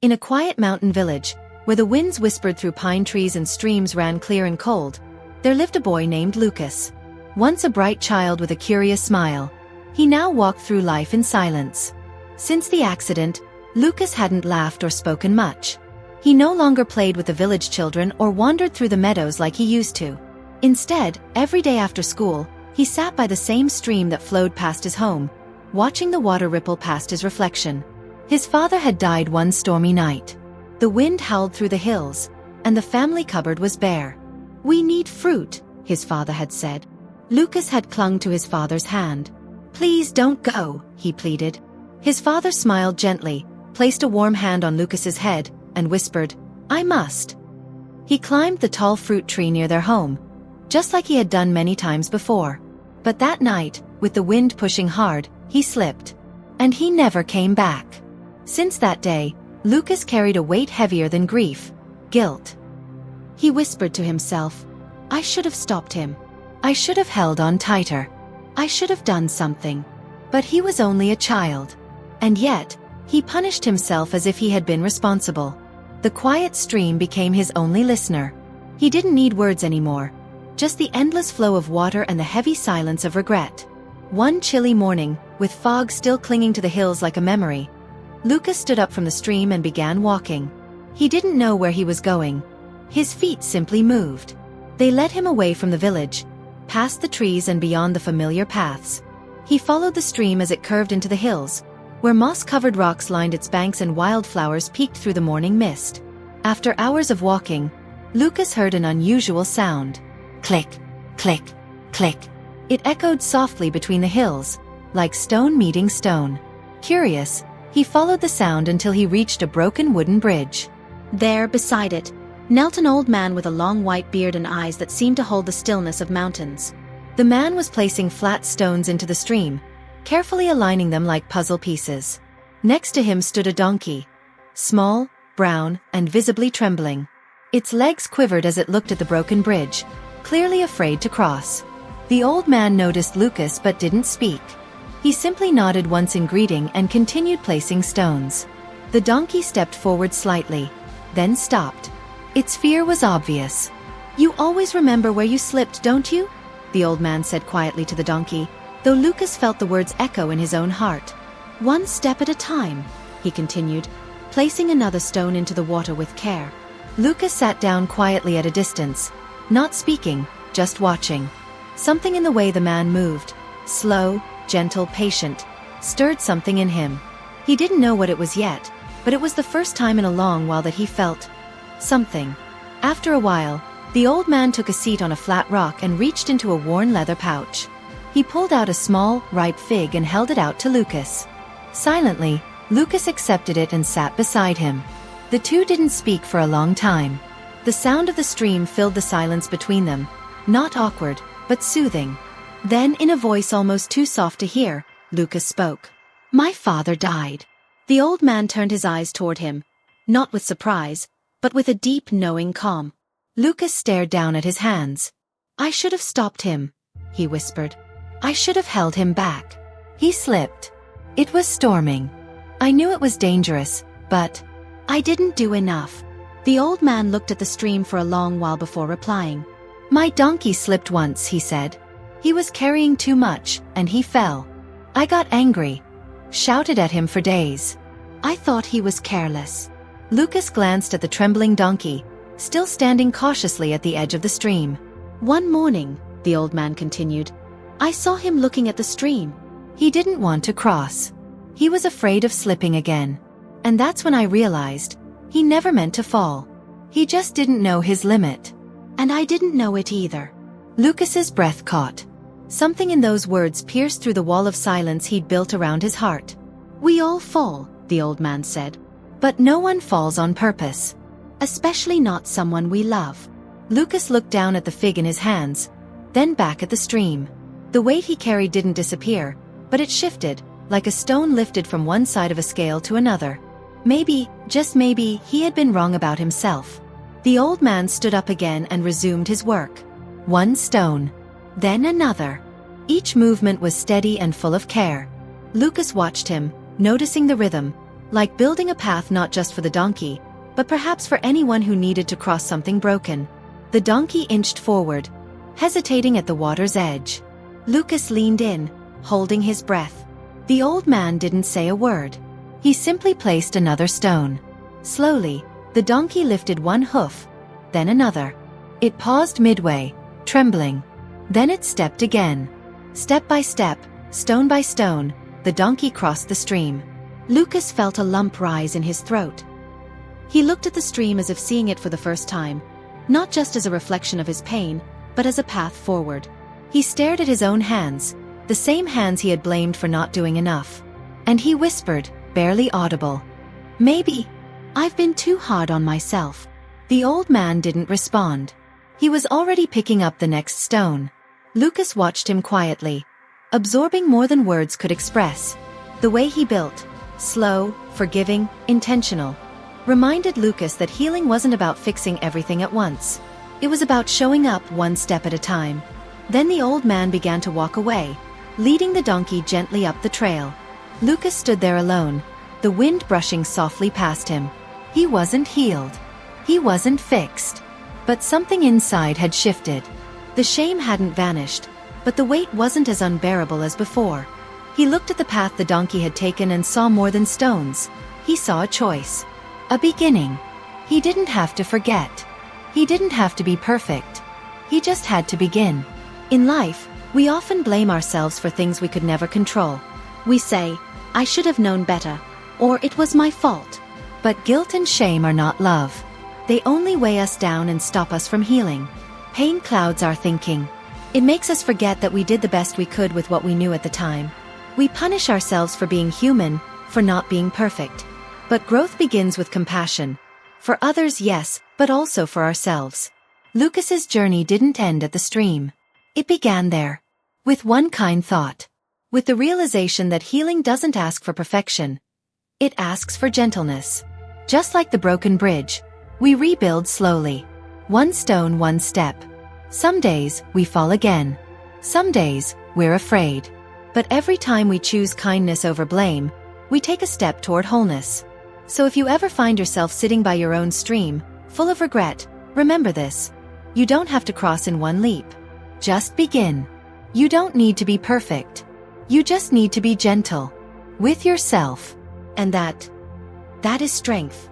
In a quiet mountain village, where the winds whispered through pine trees and streams ran clear and cold, there lived a boy named Lucas. Once a bright child with a curious smile, he now walked through life in silence. Since the accident, Lucas hadn't laughed or spoken much. He no longer played with the village children or wandered through the meadows like he used to. Instead, every day after school, he sat by the same stream that flowed past his home, watching the water ripple past his reflection. His father had died one stormy night. The wind howled through the hills, and the family cupboard was bare. "We need fruit," his father had said. Lucas had clung to his father's hand. "Please don't go," he pleaded. His father smiled gently, placed a warm hand on Lucas's head, and whispered, "I must." He climbed the tall fruit tree near their home, just like he had done many times before. But that night, with the wind pushing hard, he slipped. And he never came back. Since that day, Lucas carried a weight heavier than grief, guilt. He whispered to himself, "I should have stopped him. I should have held on tighter. I should have done something." But he was only a child. And yet, he punished himself as if he had been responsible. The quiet stream became his only listener. He didn't need words anymore, just the endless flow of water and the heavy silence of regret. One chilly morning, with fog still clinging to the hills like a memory, Lucas stood up from the stream and began walking. He didn't know where he was going. His feet simply moved. They led him away from the village, past the trees and beyond the familiar paths. He followed the stream as it curved into the hills, where moss-covered rocks lined its banks and wildflowers peeked through the morning mist. After hours of walking, Lucas heard an unusual sound. Click, click, click. It echoed softly between the hills, like stone meeting stone. Curious, he followed the sound until he reached a broken wooden bridge. There, beside it, knelt an old man with a long white beard and eyes that seemed to hold the stillness of mountains. The man was placing flat stones into the stream, carefully aligning them like puzzle pieces. Next to him stood a donkey, small, brown, and visibly trembling. Its legs quivered as it looked at the broken bridge, clearly afraid to cross. The old man noticed Lucas but didn't speak. He simply nodded once in greeting and continued placing stones. The donkey stepped forward slightly, then stopped. Its fear was obvious. "You always remember where you slipped, don't you?" the old man said quietly to the donkey, though Lucas felt the words echo in his own heart. "One step at a time," he continued, placing another stone into the water with care. Lucas sat down quietly at a distance, not speaking, just watching. Something in the way the man moved, slow, gentle, patient, stirred something in him. He didn't know what it was yet, but it was the first time in a long while that he felt something. After a while, the old man took a seat on a flat rock and reached into a worn leather pouch. He pulled out a small, ripe fig and held it out to Lucas. Silently, Lucas accepted it and sat beside him. The two didn't speak for a long time. The sound of the stream filled the silence between them, not awkward, but soothing. Then, in a voice almost too soft to hear, Lucas spoke. "My father died." The old man turned his eyes toward him, not with surprise, but with a deep, knowing calm. Lucas stared down at his hands. "I should have stopped him," he whispered. "I should have held him back." He slipped. It was storming. "I knew it was dangerous, but I didn't do enough." The old man looked at the stream for a long while before replying. "My donkey slipped once," he said. "He was carrying too much, and he fell. I got angry, shouted at him for days. I thought he was careless." Lucas glanced at the trembling donkey, still standing cautiously at the edge of the stream. "One morning," the old man continued, "I saw him looking at the stream. He didn't want to cross. He was afraid of slipping again. And that's when I realized, he never meant to fall. He just didn't know his limit. And I didn't know it either." Lucas's breath caught. Something in those words pierced through the wall of silence he'd built around his heart. "We all fall," the old man said. "But no one falls on purpose. Especially not someone we love." Lucas looked down at the fig in his hands, then back at the stream. The weight he carried didn't disappear, but it shifted, like a stone lifted from one side of a scale to another. Maybe, just maybe, he had been wrong about himself. The old man stood up again and resumed his work. One stone, then another. Each movement was steady and full of care. Lucas watched him, noticing the rhythm, like building a path not just for the donkey, but perhaps for anyone who needed to cross something broken. The donkey inched forward, hesitating at the water's edge. Lucas leaned in, holding his breath. The old man didn't say a word. He simply placed another stone. Slowly, the donkey lifted one hoof, then another. It paused midway, trembling. Then it stepped again. Step by step, stone by stone, the donkey crossed the stream. Lucas felt a lump rise in his throat. He looked at the stream as if seeing it for the first time, not just as a reflection of his pain, but as a path forward. He stared at his own hands, the same hands he had blamed for not doing enough. And he whispered, barely audible, "Maybe I've been too hard on myself." The old man didn't respond. He was already picking up the next stone. Lucas watched him quietly, absorbing more than words could express. The way he built, slow, forgiving, intentional, reminded Lucas that healing wasn't about fixing everything at once. It was about showing up one step at a time. Then the old man began to walk away, leading the donkey gently up the trail. Lucas stood there alone, the wind brushing softly past him. He wasn't healed. He wasn't fixed. But something inside had shifted. The shame hadn't vanished, but the weight wasn't as unbearable as before. He looked at the path the donkey had taken and saw more than stones. He saw a choice. A beginning. He didn't have to forget. He didn't have to be perfect. He just had to begin. In life, we often blame ourselves for things we could never control. We say, "I should have known better," or "it was my fault." But guilt and shame are not love. They only weigh us down and stop us from healing. Pain clouds our thinking. It makes us forget that we did the best we could with what we knew at the time. We punish ourselves for being human, for not being perfect. But growth begins with compassion. For others, yes, but also for ourselves. Lucas's journey didn't end at the stream. It began there. With one kind thought. With the realization that healing doesn't ask for perfection. It asks for gentleness. Just like the broken bridge, we rebuild slowly. One stone, one step. Some days, we fall again. Some days, we're afraid. But every time we choose kindness over blame, we take a step toward wholeness. So if you ever find yourself sitting by your own stream, full of regret, remember this. You don't have to cross in one leap. Just begin. You don't need to be perfect. You just need to be gentle with yourself. And that is strength.